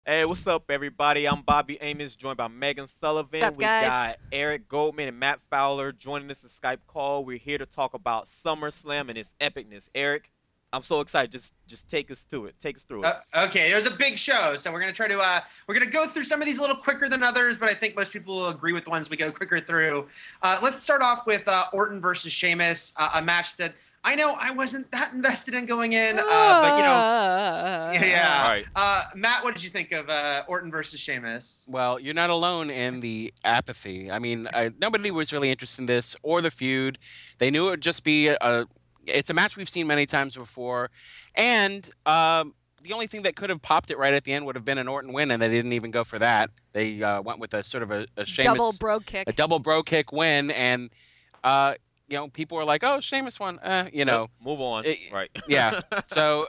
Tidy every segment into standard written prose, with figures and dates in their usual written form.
Hey, what's up, everybody? I'm Bobby Amos, joined by Megan What's Sullivan. up, We guys? got Eric Goldman and Matt Fowler joining us in Skype call. We're here to talk about SummerSlam and its epicness. Eric, I'm so excited. Just take us to it. Take us through it. Okay, it was a big show, so we're gonna try to we're gonna go through some of these a little quicker than others, but I think most people will agree with the ones we go quicker through. Let's start off with Orton versus Sheamus, a match that I know I wasn't that invested in going in, but All yeah. right. Matt, what did you think of Orton versus Sheamus? Well, you're not alone in the apathy. I mean, nobody was really interested in this or the feud. They knew it would just be it's a match we've seen many times before, and the only thing that could have popped it right at the end would have been an Orton win, and they didn't even go for that. They went with a sort of a Double Sheamus, brogue kick. a double bro kick win, and uh, people were like, "Oh, Sheamus won," Move on. it- Right. yeah. So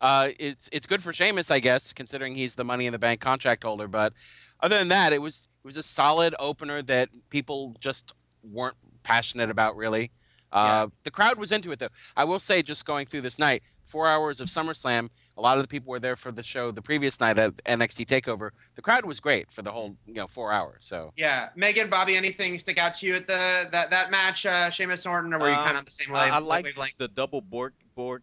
it's good for Sheamus, I guess, considering he's the Money in the Bank contract holder. But other than that, it was a solid opener that people just weren't passionate about, really. The crowd was into it, though. I will say, just going through this night, 4 hours of SummerSlam, a lot of the people were there for the show the previous night at NXT Takeover. The crowd was great for the whole 4 hours. So Yeah, Megan, Bobby, anything stick out to you at that match, Sheamus Orton, or were you kind of on the same I like wavelength? the double board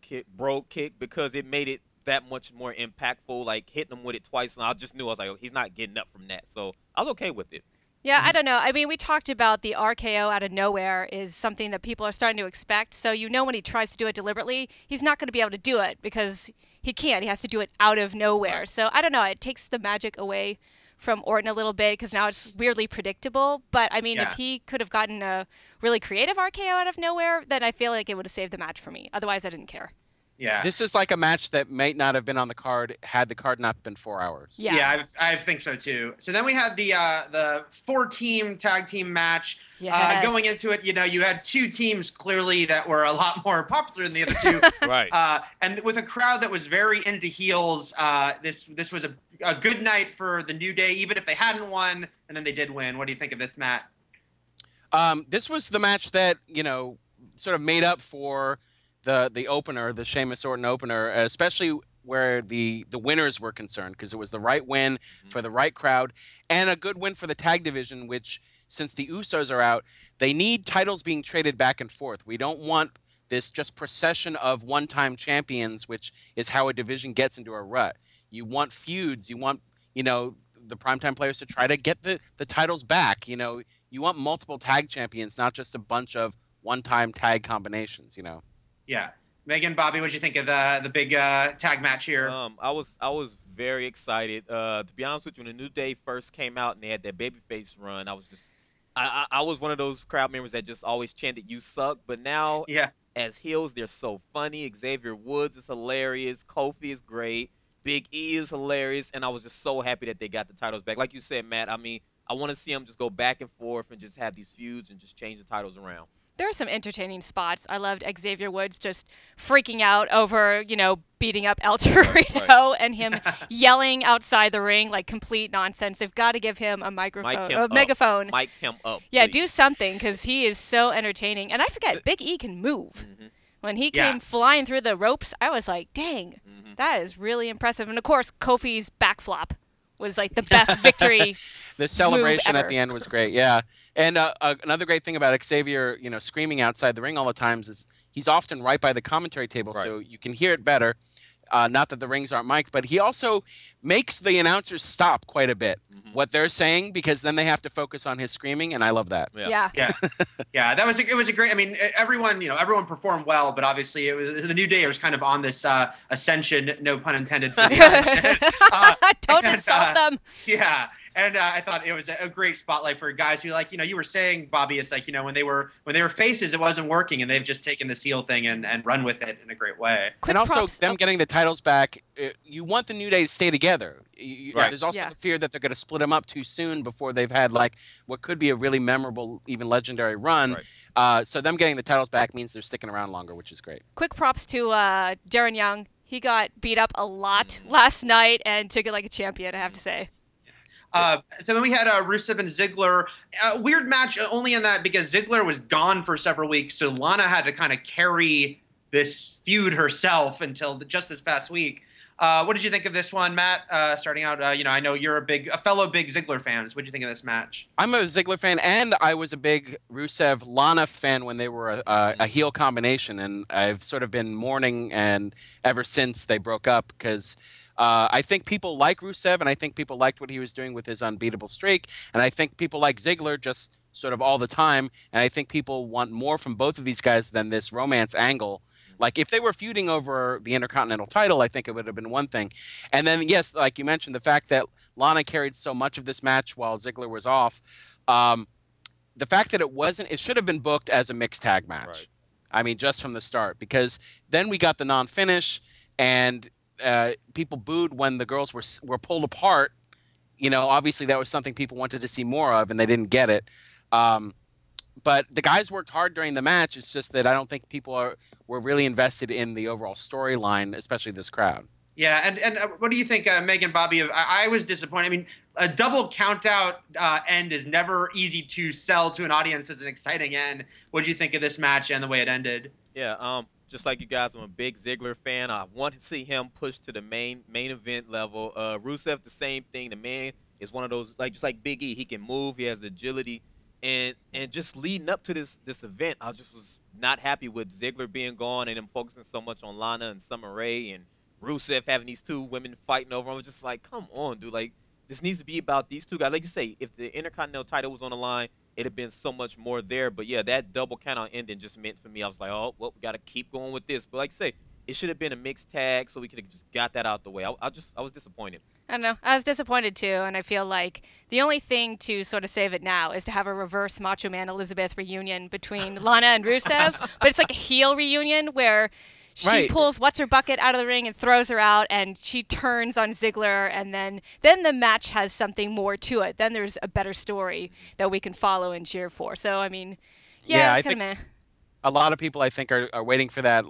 kick, brogue kick, because it made it that much more impactful. Like hitting him with it twice, and I just knew I was like, oh, he's not getting up from that. So I was okay with it. Yeah, I don't know. I mean, we talked about the RKO out of nowhere is something that people are starting to expect. So you know when he tries to do it deliberately, he's not going to be able to do it because he can't. He has to do it out of nowhere. So I don't know. It takes the magic away from Orton a little bit because now it's weirdly predictable. But I mean, Yeah. if he could have gotten a really creative RKO out of nowhere, then I feel like it would have saved the match for me. Otherwise, I didn't care. Yeah. this is like a match that might not have been on the card had the card not been 4 hours. Yeah. Yeah, I think so too. So then we had the four-team tag team match. Yes. Going into it, you had two teams clearly that were a lot more popular than the other two. Right. And with a crowd that was very into heels, this was a good night for the New Day, even if they hadn't won, and then they did win. What do you think of this, Matt? This was the match that sort of made up for the opener, the Sheamus Orton opener, especially where the winners were concerned, because it was the right win for the right crowd and a good win for the tag division, which, since the Usos are out, they need titles being traded back and forth. We don't want this just procession of one-time champions, which is how a division gets into a rut. You want feuds. You want, the primetime players to try to get the titles back. You want multiple tag champions, not just a bunch of one-time tag combinations, Yeah. Megan, Bobby, what do you think of the big tag match here? I was very excited. To be honest with you, when the New Day first came out and they had that babyface run, I was one of those crowd members that just always chanted "You suck." But now, Yeah. as heels, they're so funny. Xavier Woods is hilarious. Kofi is great. Big E is hilarious, and I was just so happy that they got the titles back. Like you said, Matt. I mean, I want to see them just go back and forth and just have these feuds and just change the titles around. There are some entertaining spots. I loved Xavier Woods just freaking out over, beating up El Torito and him yelling outside the ring like complete nonsense. They've got to give him a microphone, him a up. megaphone. Mic him up. Yeah, Please. do something because he is so entertaining. And I forget, Big E can move. Mhm. When he Yeah. came flying through the ropes, I was like, dang, Mhm. that is really impressive. And of course, Kofi's backflop was like the best victory. The celebration at ever. the end was great, yeah. And another great thing about Xavier, screaming outside the ring all the times is he's often right by the commentary table, Right. so you can hear it better. Not that the rings aren't mic'd, but he also makes the announcers stop quite a bit Mhm. what they're saying, because then they have to focus on his screaming, and I love that. Yeah. Yeah, yeah, it was a great. I mean, everyone performed well, but obviously it was the New Day was kind of on this ascension, no pun intended, for the ascension. Don't and, insult them. Yeah, and I thought it was a great spotlight for guys who, like, you were saying, Bobby, it's like, when they were faces, it wasn't working, and they've just taken this heel thing and run with it in a great way. Quick And also, props. them getting the titles back, you want the New Day to stay together. Right. There's also Yeah. the fear that they're going to split them up too soon before they've had, like, what could be a really memorable, even legendary run. Right. So them getting the titles back means they're sticking around longer, which is great. Quick props to Darren Young. He got beat up a lot last night and took it like a champion, I have to say. So then we had Rusev and Ziggler. Weird match only in that because Ziggler was gone for several weeks, so Lana had to kind of carry this feud herself until just this past week. What did you think of this one, Matt? Starting out, I know you're a fellow big Ziggler fan. So what did you think of this match? I'm a Ziggler fan, and I was a big Rusev Lana fan when they were a heel combination, and I've sort of been mourning and ever since they broke up because I think people like Rusev, and I think people liked what he was doing with his unbeatable streak, and I think people like Ziggler just sort of all the time, and I think people want more from both of these guys than this romance angle. Like, if they were feuding over the Intercontinental title, I think it would have been one thing. And then, yes, like you mentioned, the fact that Lana carried so much of this match while Ziggler was off, the fact that it should have been booked as a mixed tag match. Right. I mean, just from the start, because then we got the non-finish, and people booed when the girls were pulled apart. Obviously that was something people wanted to see more of, and they didn't get it. But the guys worked hard during the match. It's just that I don't think people were really invested in the overall storyline, especially this crowd. Yeah, and what do you think, Megan, Bobby? I was disappointed. I mean, a double countout end is never easy to sell to an audience as an exciting end. What did you think of this match and the way it ended? Yeah, just like you guys, I'm a big Ziggler fan. I want to see him push to the main event level. Rusev, the same thing. The man is one of those, just like Big E. He can move. He has agility. And just leading up to this event, I just was not happy with Ziggler being gone and him focusing so much on Lana and Summer Rae and Rusev having these two women fighting over him. I was just like, come on, dude. Like, this needs to be about these two guys. Like you say, if the Intercontinental title was on the line, it'd have been so much more there. But, yeah, that double count-out ending just meant for me, I was like, oh, well, we got to keep going with this. But like I say, it should have been a mixed tag so we could have just got that out the way. I was disappointed. I don't know. I was disappointed too, and I feel like the only thing to sort of save it now is to have a reverse Macho Man Elizabeth reunion between Lana and Rusev, but it's like a heel reunion where she pulls What's-Her-Bucket out of the ring and throws her out, and she turns on Ziggler, and then the match has something more to it. Then there's a better story that we can follow and cheer for. So, I mean, yeah, I think a lot of people, I think, are waiting for that.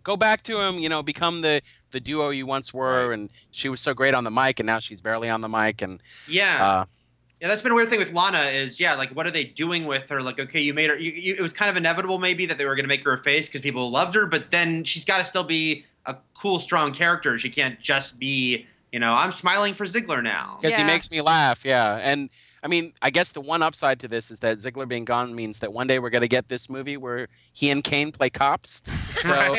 Go back to him, become the duo you once were. Right. And she was so great on the mic, and now she's barely on the mic. And yeah, that's been a weird thing with Lana is, like, what are they doing with her? Like, okay, you made her, it was kind of inevitable maybe that they were going to make her a face because people loved her, but then she's got to still be a cool, strong character. She can't just be, I'm smiling for Ziggler now. Because he makes me laugh, yeah. And I mean, I guess the one upside to this is that Ziggler being gone means that one day we're going to get this movie where he and Kane play cops. So,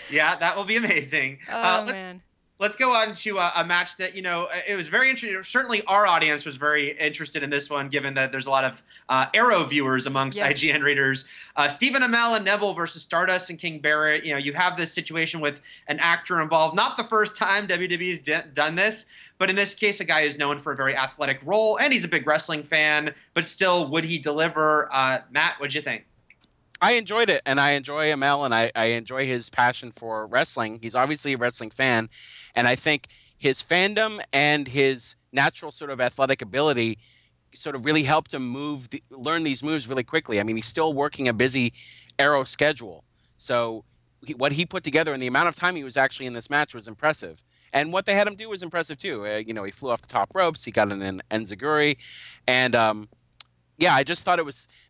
yeah, that will be amazing. Oh, man. Let's go on to a match that, it was very interesting. Certainly our audience was very interested in this one, given that there's a lot of Arrow viewers amongst IGN readers. Stephen Amell and Neville versus Stardust and King Barrett. You have this situation with an actor involved. Not the first time WWE's done this. But in this case, a guy who's known for a very athletic role, and he's a big wrestling fan. But still, would he deliver? Matt, what'd you think? I enjoyed it, and I enjoy Amell, and I enjoy his passion for wrestling. He's obviously a wrestling fan, and I think his fandom and his natural sort of athletic ability sort of really helped him learn these moves really quickly. I mean, he's still working a busy Arrow schedule. So what he put together and the amount of time he was actually in this match was impressive. And what they had him do was impressive too. He flew off the top ropes. He got an enziguri. And I just thought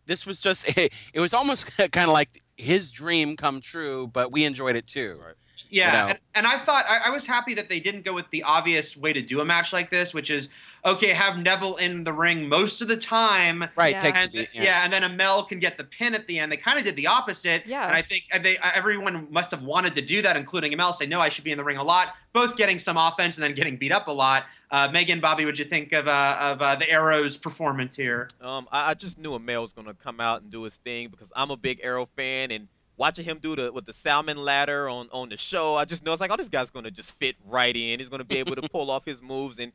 this was just, it was almost kind of like his dream come true, but we enjoyed it too. Right. Yeah, and I thought, I was happy that they didn't go with the obvious way to do a match like this, which is, okay, have Neville in the ring most of the time. Right, and then Amell can get the pin at the end. They kind of did the opposite. Yeah. And I think everyone must have wanted to do that, including Amell, say, no, I should be in the ring a lot, both getting some offense and then getting beat up a lot. Megan, Bobby, what'd you think of the Arrow's performance here? I just knew Amell was going to come out and do his thing because I'm a big Arrow fan, and watching him do with the salmon ladder on the show, I just know it's like, oh, this guy's going to just fit right in. He's going to be able to pull off his moves, and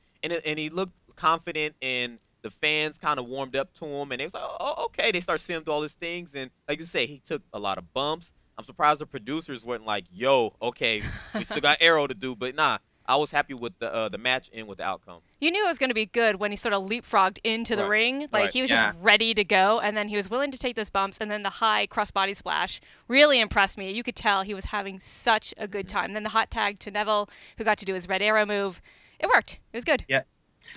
he looked confident, and the fans kind of warmed up to him, and they was like, oh, okay. They start seeing him do all these things, and like you say, he took a lot of bumps. I'm surprised the producers weren't like, yo, okay, we still got Arrow to do, but nah. I was happy with the match and with the outcome. You knew it was going to be good when he sort of leapfrogged into the ring. Like, he was just ready to go, and then he was willing to take those bumps, and then the high cross-body splash really impressed me. You could tell he was having such a good time. And then the hot tag to Neville, who got to do his Red Arrow move. It worked. It was good. Yeah.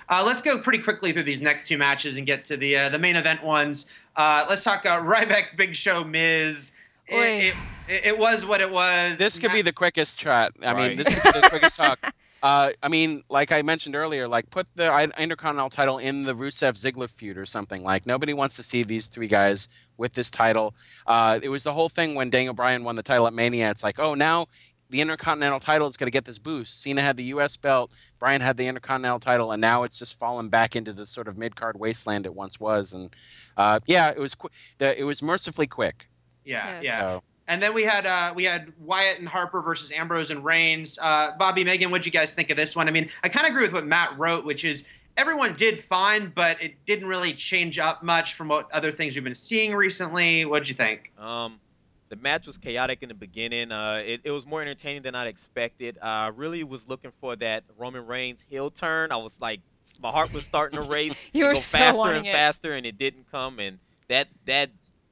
Let's go pretty quickly through these next two matches and get to the main event ones. Let's talk Ryback, Big Show, Miz. it was what it was. This could be the quickest shot. I mean, Right. this could be the quickest talk. I mean, like I mentioned earlier, like put the Intercontinental title in the Rusev Ziggler feud or something. Like nobody wants to see these three guys with this title. It was the whole thing when Daniel Bryan won the title at Mania. It's like, oh, now the Intercontinental title is going to get this boost. Cena had the U.S. belt, Bryan had the Intercontinental title, and now it's just fallen back into the sort of mid-card wasteland it once was. And yeah, it was it was mercifully quick. Yeah. So. And then we had Wyatt and Harper versus Ambrose and Reigns. Bobby, Megan, what'd you guys think of this one? I mean, I kind of agree with what Matt wrote, which is everyone did fine, but it didn't really change up much from what other things we've been seeing recently. What'd you think? The match was chaotic in the beginning. It was more entertaining than I'd expected. I really was looking for that Roman Reigns heel turn. I was like, my heart was starting to race. You were go so faster wanting and it. faster, and it didn't come. And that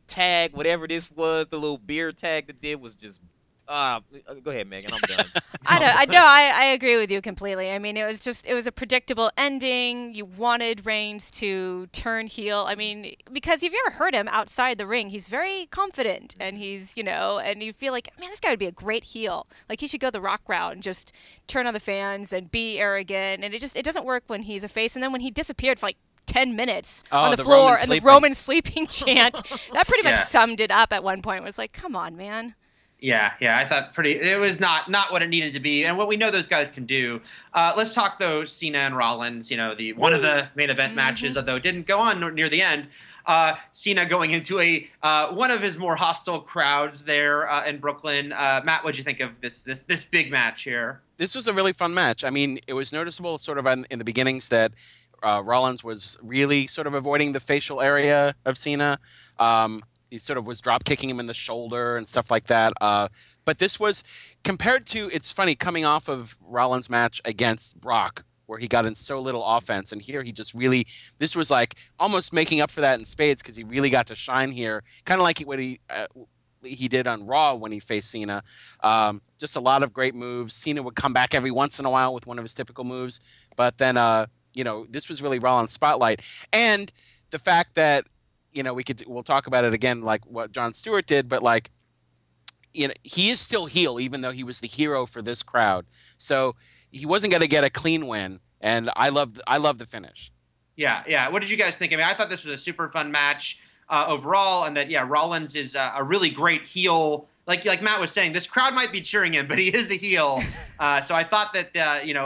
tag, whatever this was, the little beer tag that did was just. Go ahead, Megan. I'm done. I agree with you completely. I mean, it was a predictable ending. You wanted Reigns to turn heel. I mean, because if you ever heard him outside the ring, he's very confident, and he's, and you feel like, man, this guy would be a great heel. Like, he should go the Rock route and just turn on the fans and be arrogant. And it doesn't work when he's a face. And then when he disappeared for like 10 minutes on the floor and the Roman sleeping chant, that pretty much summed it up at one point. It was like, come on, man. Yeah, I thought it was not what it needed to be, and what we know those guys can do. Let's talk though, Cena and Rollins. One of the main event matches, although it didn't go on near the end. Cena going into one of his more hostile crowds there in Brooklyn. Matt, what'd you think of this big match here? This was a really fun match. I mean, it was noticeable sort of in the beginnings that Rollins was really sort of avoiding the facial area of Cena. He sort of was drop kicking him in the shoulder and stuff like that. But this was compared to, it's funny, coming off of Rollins' match against Brock, where he got in so little offense. And here he just really, this was like almost making up for that in spades because he really got to shine here. Kind of like what he did on Raw when he faced Cena. Just a lot of great moves. Cena would come back every once in a while with one of his typical moves. But then, this was really Rollins' spotlight. And the fact that, we'll talk about it again, like what Jon Stewart did, but like, he is still heel, even though he was the hero for this crowd. So he wasn't going to get a clean win, and I love the finish. Yeah. What did you guys think? I mean, I thought this was a super fun match overall, and that Rollins is a really great heel. Like Matt was saying, this crowd might be cheering him, but he is a heel. So I thought that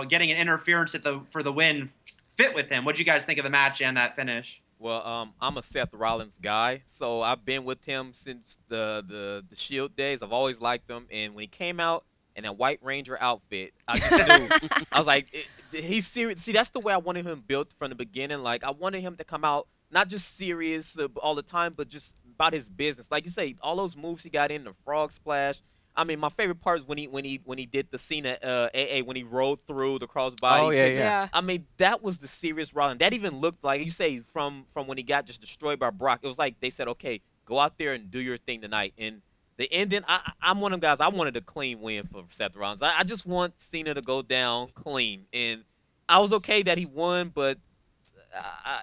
getting an interference for the win fit with him. What did you guys think of the match and that finish? Well, I'm a Seth Rollins guy, so I've been with him since the Shield days. I've always liked him, and when he came out in that White Ranger outfit, I just knew. I was like, he's serious. See, that's the way I wanted him built from the beginning. Like, I wanted him to come out not just serious all the time, but just about his business. Like you say, all those moves he got in, the frog splash. I mean, my favorite part is when he did the Cena AA when he rolled through the crossbody. Oh yeah. I mean, that was the serious Rollins. That even looked like, you say, from when he got just destroyed by Brock. It was like they said, okay, go out there and do your thing tonight. And the ending, I'm one of them guys. I wanted a clean win for Seth Rollins. I just want Cena to go down clean, and I was okay that he won, but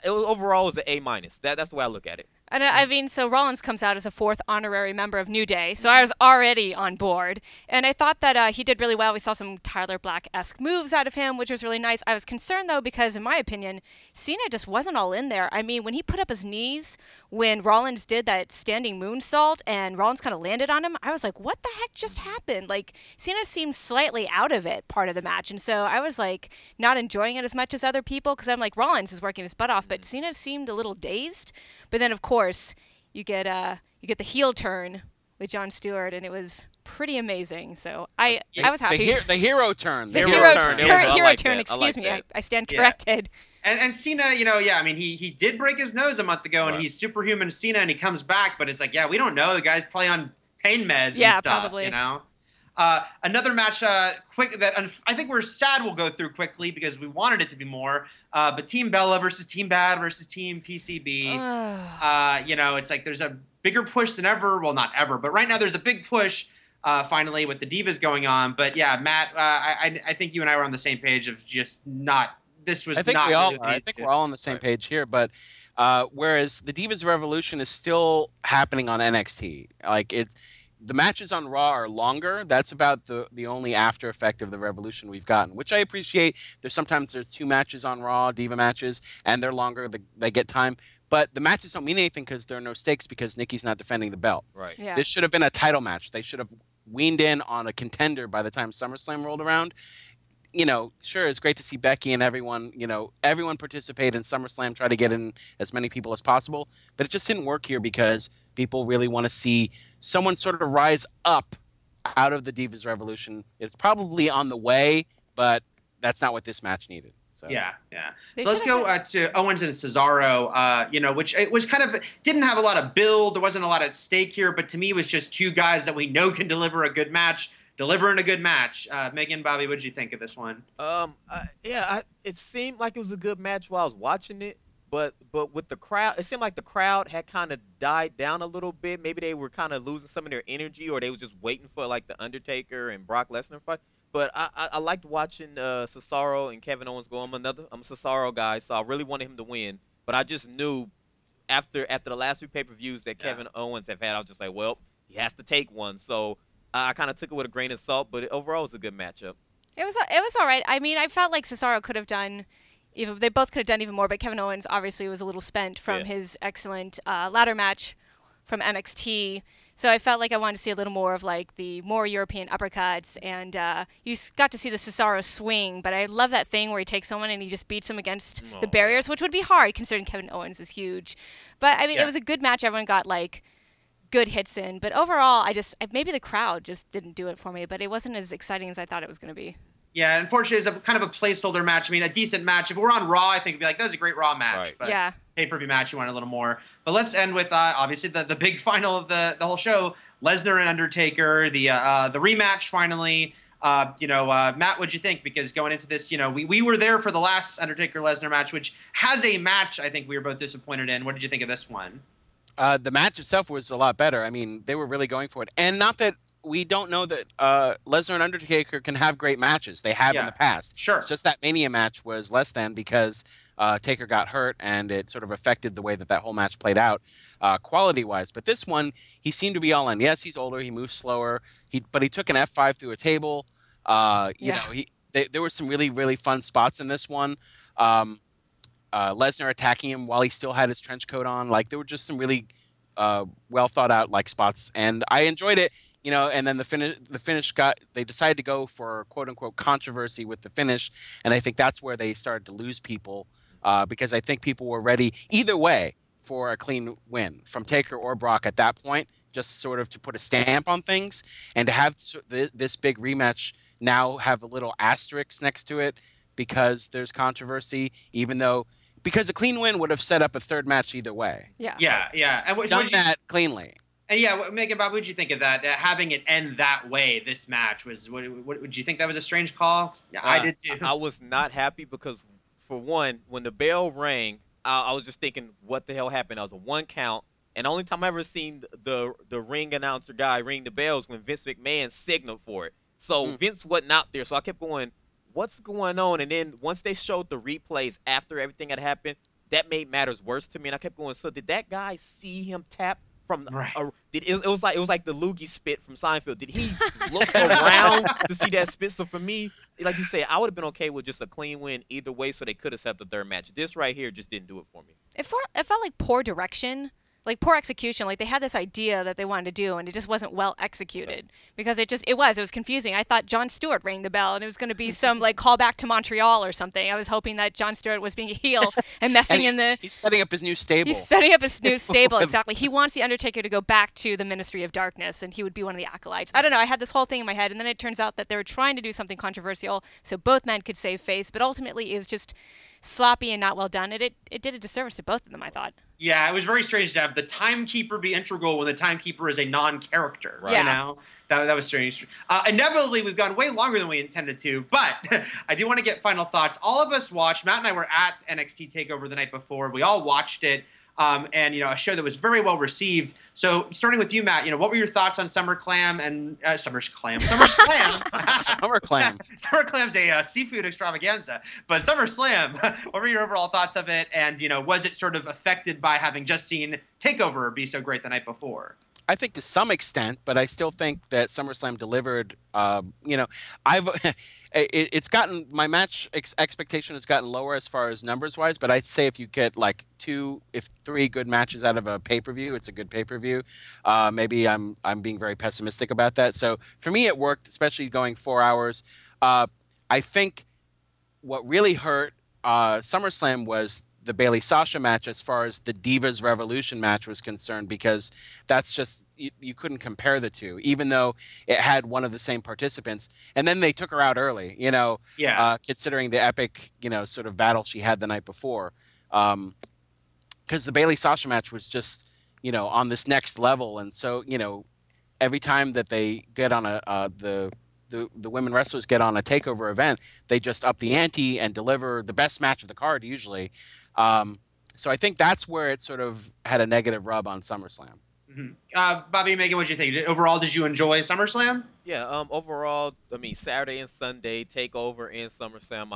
it was overall it was an A-. That's the way I look at it. And I mean, so Rollins comes out as a 4th honorary member of New Day, so I was already on board. And I thought that he did really well. We saw some Tyler Black-esque moves out of him, which was really nice. I was concerned, though, because in my opinion, Cena just wasn't all in there. I mean, when he put up his knees, when Rollins did that standing moonsault and Rollins kind of landed on him, I was like, what the heck just happened? Like, Cena seemed slightly out of it part of the match. And so I was like not enjoying it as much as other people because I'm like, Rollins is working his butt off, but Cena seemed a little dazed. But then, of course, you get the heel turn with Jon Stewart, and it was pretty amazing. So I was happy. The hero turn. The hero turn. Hero turn. Excuse me. I stand corrected. And Cena, I mean, he did break his nose a month ago, and he's superhuman Cena, and he comes back, but it's like, we don't know. The guy's probably on pain meds and stuff, probably. Another match, quick, that I think we're sad we'll go through quickly because we wanted it to be more. But Team Bella versus Team Bad versus Team PCB. It's like there's a bigger push than ever. Well, not ever, but right now there's a big push finally with the Divas going on. But yeah, Matt, I think you and I were on the same page of just not. This was. I think not we're all on the same page here, but whereas the Divas Revolution is still happening on NXT, like the matches on Raw are longer. That's about the only after effect of the Revolution we've gotten, which I appreciate. Sometimes there's 2 matches on Raw, Diva matches, and they're longer. They get time. But the matches don't mean anything because there are no stakes because Nikki's not defending the belt. Right. Yeah. This should have been a title match. They should have weaned in on a contender by the time SummerSlam rolled around. Sure, it's great to see Becky and everyone, everyone participate in SummerSlam, try to get in as many people as possible. But it just didn't work here because people really want to see someone sort of rise up out of the Divas Revolution. It's probably on the way, but that's not what this match needed. So. Yeah. So let's go to Owens and Cesaro, which it was kind of didn't have a lot of build. There wasn't a lot at stake here, but to me it was just 2 guys that we know can deliver a good match. Delivering a good match. Megan, Bobby, what did you think of this one? It seemed like it was a good match while I was watching it, but with the crowd, it seemed like the crowd had kind of died down a little bit. Maybe they were kind of losing some of their energy, or they was just waiting for like the Undertaker and Brock Lesnar fight. But I liked watching Cesaro and Kevin Owens go. I'm a Cesaro guy, so I really wanted him to win. But I just knew after the last 2 pay-per-views that Kevin Owens have had, I was just like, well, he has to take one. So I kind of took it with a grain of salt, but overall it was a good matchup. It was all right. I mean, I felt like Cesaro could have done they both could have done even more, but Kevin Owens obviously was a little spent from his excellent ladder match from NXT. So I felt like I wanted to see a little more of like the more European uppercuts, and you got to see the Cesaro swing. But I love that thing where he takes someone and he just beats them against the barriers, which would be hard considering Kevin Owens is huge. But I mean, it was a good match. Everyone got like good hits in, but overall, maybe the crowd just didn't do it for me. But it wasn't as exciting as I thought it was going to be. Yeah, unfortunately, it's a kind of a placeholder match. I mean, a decent match. If we're on Raw, I think it'd be like, that was a great Raw match. Right. But yeah. Pay-per-view match, you want a little more. But let's end with, obviously, the big final of the whole show, Lesnar and Undertaker, the rematch finally. Matt, what'd you think? Because going into this, we were there for the last Undertaker-Lesnar match, which has a match I think we were both disappointed in. What did you think of this one? The match itself was a lot better. I mean, they were really going for it. And not that we don't know that Lesnar and Undertaker can have great matches. They have in the past. Sure. It's just that Mania match was less than because Taker got hurt, and it sort of affected the way that whole match played out quality-wise. But this one, he seemed to be all in. Yes, he's older. He moves slower. But he took an F5 through a table. There were some really, really fun spots in this one. Lesnar attacking him while he still had his trench coat on. Like, there were just some really well thought out spots, and I enjoyed it. And then the finish they decided to go for quote unquote controversy with the finish, and I think that's where they started to lose people because I think people were ready either way for a clean win from Taker or Brock at that point, just sort of to put a stamp on things, and to have this big rematch now have a little asterisk next to it because there's controversy, because a clean win would have set up a third match either way. Yeah. And done that cleanly. And Megan, Bob, what did you think of that? Having it end that way, this match was. What would you think that was a strange call? Yeah, I did too. I was not happy because, for one, when the bell rang, I was just thinking, what the hell happened? I was a 1 count, and the only time I ever seen the ring announcer guy ring the bells when Vince McMahon signaled for it. So Vince wasn't out there, so I kept going, what's going on? And then once they showed the replays after everything had happened, that made matters worse to me. And I kept going, so did that guy see him tap? It was like the loogie spit from Seinfeld. Did he look around to see that spit? So for me, like you said, I would have been okay with just a clean win either way, so they could have set the third match. This right here just didn't do it for me. It felt like poor direction, like poor execution. Like they had this idea that they wanted to do, and it just wasn't well executed because it was confusing. I thought Jon Stewart rang the bell, and it was going to be some callback to Montreal or something. I was hoping that Jon Stewart was being a heel and messing he's setting up his new stable. He's setting up his new stable, exactly. He wants the Undertaker to go back to the Ministry of Darkness, and he would be one of the acolytes. I don't know. I had this whole thing in my head, and then it turns out that they were trying to do something controversial so both men could save face, but ultimately it was just sloppy and not well done. It did a disservice to both of them, I thought. Yeah, it was very strange to have the timekeeper be integral when the timekeeper is a non-character. Right. Yeah. That was strange. Inevitably, we've gone way longer than we intended to, but I do want to get final thoughts. All of us watched. Matt and I were at NXT TakeOver the night before. We all watched it. And a show that was very well received. So starting with you, Matt, what were your thoughts on SummerSlam and SummerSlam? SummerSlam's a seafood extravaganza, but SummerSlam. What were your overall thoughts of it? And was it sort of affected by having just seen TakeOver be so great the night before? I think to some extent, but I still think that SummerSlam delivered. You know, I've it's gotten my match expectation has gotten lower as far as numbers wise, but I'd say if you get like 3 good matches out of a pay-per-view, it's a good pay-per-view. Maybe I'm being very pessimistic about that. So for me, it worked, especially going 4 hours. I think what really hurt SummerSlam was the Bayley Sasha match as far as the Divas Revolution match was concerned, because that's just you couldn't compare the two, even though it had one of the same participants, and then they took her out early, you know, considering the epic, you know, sort of battle she had the night before, because the Bayley Sasha match was just, you know, on this next level. And so, you know, every time that they get on the women wrestlers get on a takeover event, they just up the ante and deliver the best match of the card usually. So I think that's where it sort of had a negative rub on SummerSlam. Bobby and Megan, what did you think? Overall, did you enjoy SummerSlam? Yeah, overall, I mean, Saturday and Sunday, TakeOver and SummerSlam,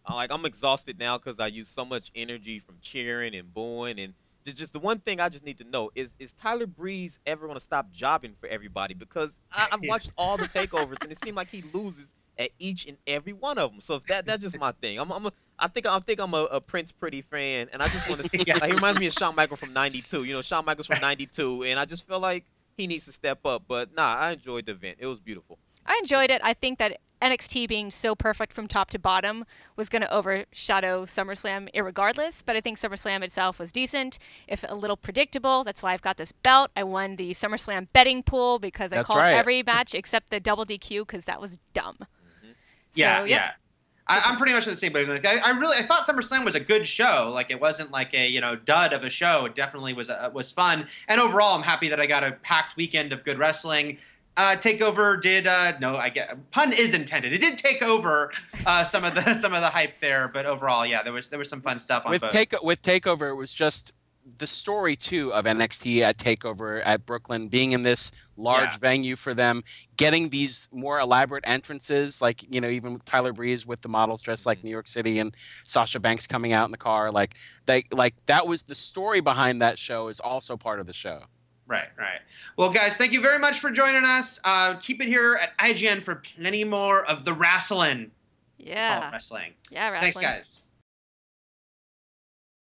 I'm exhausted now because I used so much energy from cheering and booing. And just the one thing I just need to know is Tyler Breeze ever going to stop jobbing for everybody? Because I've watched all the TakeOvers, and it seems like he loses at each and every one of them. So if that's just my thing. I think I'm a Prince Pretty fan, and I just want to see. Like, he reminds me of Shawn Michaels from '92. You know, Shawn Michaels from '92, and I just feel like he needs to step up. But nah, I enjoyed the event. It was beautiful. I enjoyed it. I think that NXT being so perfect from top to bottom was going to overshadow SummerSlam irregardless, but I think SummerSlam itself was decent, if a little predictable. That's why I've got this belt. I won the SummerSlam betting pool because I called every match except the double DQ because that was dumb. Yeah. I'm pretty much in the same boat. Like, I thought SummerSlam was a good show. Like, it wasn't like a, you know, dud of a show. It definitely was fun. And overall, I'm happy that I got a packed weekend of good wrestling. TakeOver did pun is intended. It did take over some of the hype there, but overall, yeah, there was some fun stuff on with both. With TakeOver. It was just the story too of NXT at TakeOver at Brooklyn, being in this large venue for them, getting these more elaborate entrances, like, you know, even with Tyler Breeze with the models dressed like New York City and Sasha Banks coming out in the car, like that was the story behind that show is also part of the show. Right. Well, guys, thank you very much for joining us. Keep it here at IGN for plenty more of the wrestling. Yeah. Wrestling. Yeah, wrestling. Thanks, guys.